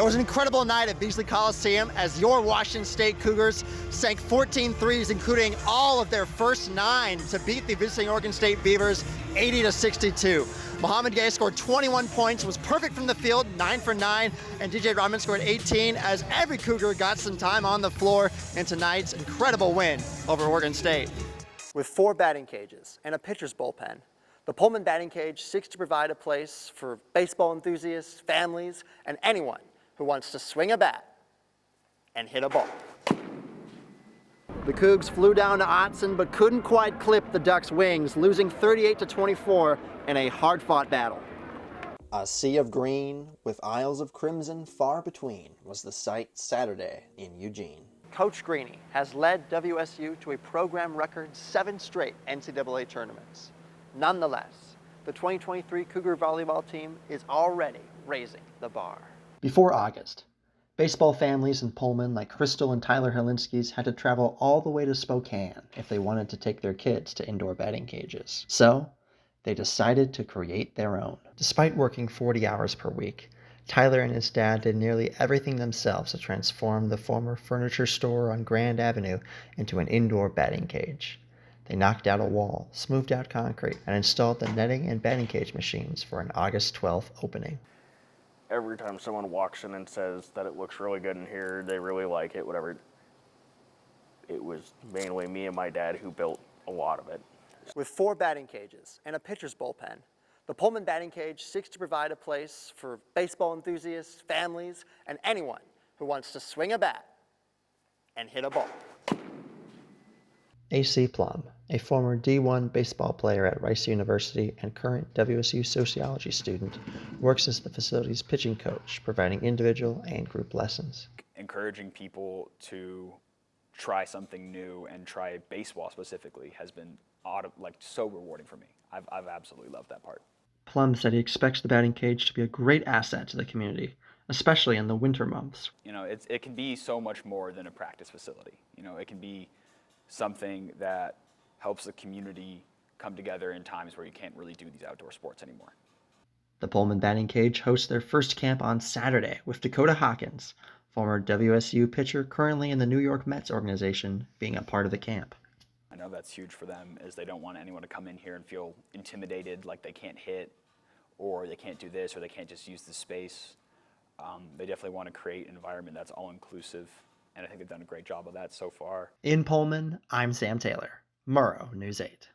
was an incredible night at Beasley Coliseum as your Washington State Cougars sank 14 threes, including all of their first 9 to beat the visiting Oregon State Beavers 80-62. Mohamed Gay scored 21 points, was perfect from the field, 9 for 9, and DJ Rodman scored 18 as every Cougar got some time on the floor in tonight's incredible win over Oregon State. With 4 batting cages and a pitcher's bullpen, the Pullman batting cage seeks to provide a place for baseball enthusiasts, families, and anyone who wants to swing a bat and hit a ball. The Cougs flew down to Autzen but couldn't quite clip the Ducks' wings, losing 38-24 in a hard-fought battle. A sea of green with aisles of crimson far between was the sight Saturday in Eugene. Coach Greeny has led WSU to a program record 7 straight NCAA tournaments. Nonetheless, the 2023 Cougar volleyball team is already raising the bar. Before August, baseball families in Pullman like Crystal and Tyler Helinski's had to travel all the way to Spokane if they wanted to take their kids to indoor batting cages. So, they decided to create their own. Despite working 40 hours per week, Tyler and his dad did nearly everything themselves to transform the former furniture store on Grand Avenue into an indoor batting cage. They knocked out a wall, smoothed out concrete, and installed the netting and batting cage machines for an August 12th opening. Every time someone walks in and says that it looks really good in here, they really like it, whatever, it was mainly me and my dad who built a lot of it. With 4 batting cages and a pitcher's bullpen, the Pullman batting cage seeks to provide a place for baseball enthusiasts, families, and anyone who wants to swing a bat and hit a ball. A.C. Plum, a former D1 baseball player at Rice University and current WSU sociology student, works as the facility's pitching coach, providing individual and group lessons. Encouraging people to try something new and try baseball specifically has been so rewarding for me. I've absolutely loved that part. Plum said he expects the batting cage to be a great asset to the community, especially in the winter months. You know, it can be so much more than a practice facility. You know, it can be something that helps the community come together in times where you can't really do these outdoor sports anymore. The Pullman batting cage hosts their first camp on Saturday with Dakota Hawkins, former WSU pitcher currently in the New York Mets organization, being a part of the camp. I know that's huge for them, as they don't want anyone to come in here and feel intimidated, like they can't hit, or they can't do this, or they can't just use the space. They definitely want to create an environment that's all-inclusive, and I think they've done a great job of that so far. In Pullman, I'm Sam Taylor, Murrow News 8.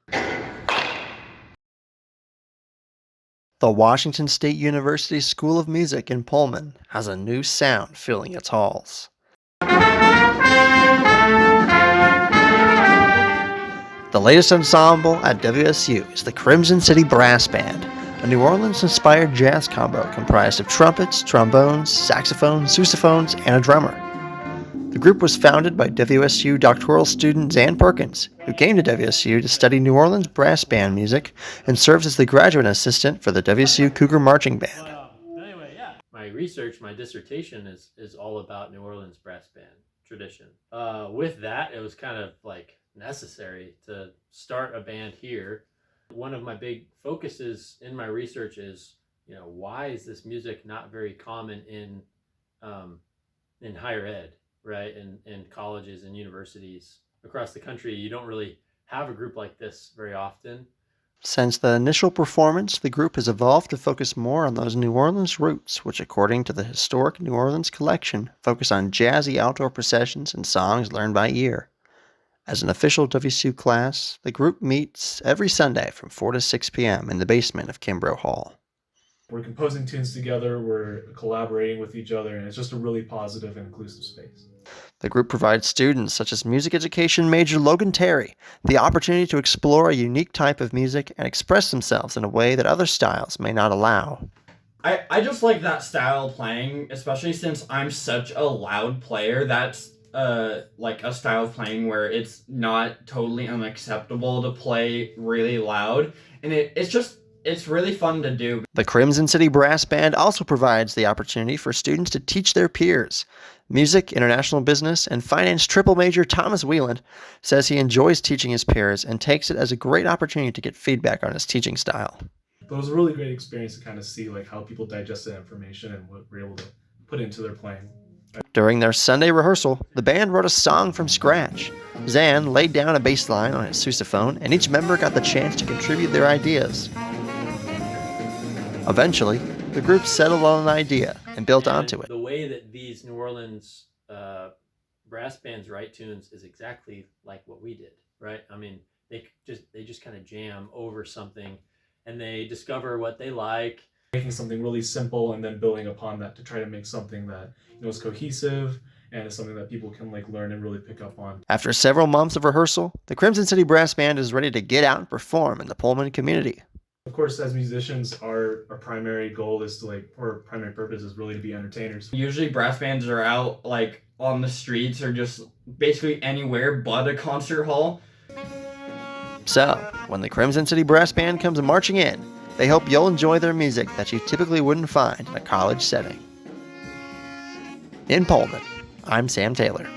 The Washington State University School of Music in Pullman has a new sound filling its halls. The latest ensemble at WSU is the Crimson City Brass Band, a New Orleans-inspired jazz combo comprised of trumpets, trombones, saxophones, sousaphones, and a drummer. The group was founded by WSU doctoral student Zan Perkins, who came to WSU to study New Orleans brass band music and serves as the graduate assistant for the WSU Cougar Marching Band. My research, my dissertation is all about New Orleans brass band tradition. With that, it was kind of like necessary to start a band here. One of my big focuses in my research is, why is this music not very common in higher ed, right? In colleges and universities across the country? You don't really have a group like this very often. Since the initial performance, the group has evolved to focus more on those New Orleans roots, which according to the Historic New Orleans Collection, focus on jazzy outdoor processions and songs learned by ear. As an official WSU class, the group meets every Sunday from 4 to 6 p.m. in the basement of Kimbrough Hall. We're composing tunes together, we're collaborating with each other, and it's just a really positive and inclusive space. The group provides students, such as music education major Logan Terry, the opportunity to explore a unique type of music and express themselves in a way that other styles may not allow. I just like that style of playing, especially since I'm such a loud player. That's like a style of playing where it's not totally unacceptable to play really loud, and it's really fun to do. The Crimson City Brass Band also provides the opportunity for students to teach their peers. Music, international business, and finance triple major Thomas Wieland says he enjoys teaching his peers and takes it as a great opportunity to get feedback on his teaching style. But it was a really great experience to kind of see how people digest that information and what we're able to put into their playing. During their Sunday rehearsal, the band wrote a song from scratch. Zan laid down a bass line on his sousaphone, and each member got the chance to contribute their ideas. Eventually, the group settled on an idea and built onto it. The way that these New Orleans brass bands write tunes is exactly like what we did, right? I mean, they just kind of jam over something, and they discover what they like. Making something really simple and then building upon that to try to make something that is cohesive and is something that people can learn and really pick up on. After several months of rehearsal, the Crimson City Brass Band is ready to get out and perform in the Pullman community. Of course, as musicians, our primary goal is to or primary purpose is really to be entertainers. Usually brass bands are out on the streets or just basically anywhere but a concert hall. So, when the Crimson City Brass Band comes marching in, they hope you'll enjoy their music that you typically wouldn't find in a college setting. In Pullman, I'm Sam Taylor.